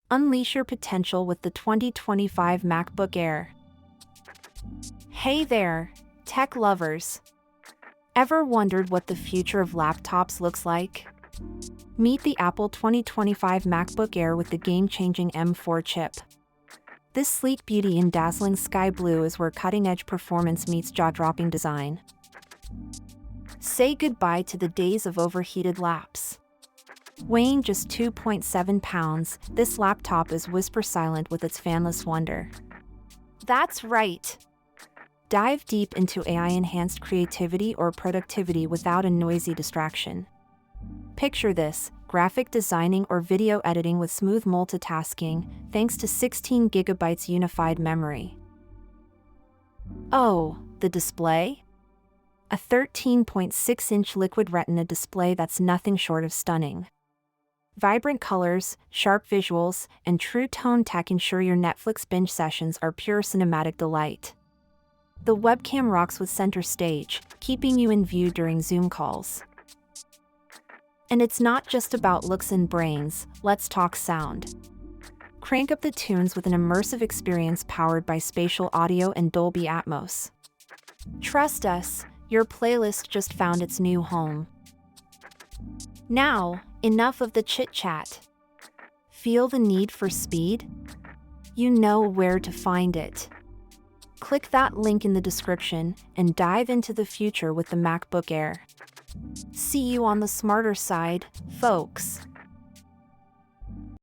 Unleash your potential with the 2025 MacBook Air. Hey there, tech lovers! Ever wondered what the future of laptops looks like? Meet the Apple 2025 MacBook Air with the game-changing M4 chip. This sleek beauty in dazzling sky blue is where cutting-edge performance meets jaw-dropping design. Say goodbye to the days of overheated laps. Weighing just 2.7 pounds, this laptop is whisper-silent with its fanless wonder. That's right! Dive deep into AI-enhanced creativity or productivity without a noisy distraction. Picture this: graphic designing or video editing with smooth multitasking, thanks to 16 GB unified memory. Oh, the display? A 13.6-inch liquid retina display that's nothing short of stunning. Vibrant colors, sharp visuals, and true tone tech ensure your Netflix binge sessions are pure cinematic delight. The webcam rocks with center stage, keeping you in view during Zoom calls. And it's not just about looks and brains, let's talk sound. Crank up the tunes with an immersive experience powered by spatial audio and Dolby Atmos. Trust us, your playlist just found its new home. Now, enough of the chit-chat. Feel the need for speed? You know where to find it. Click that link in the description and dive into the future with the MacBook Air. See you on the smarter side, folks.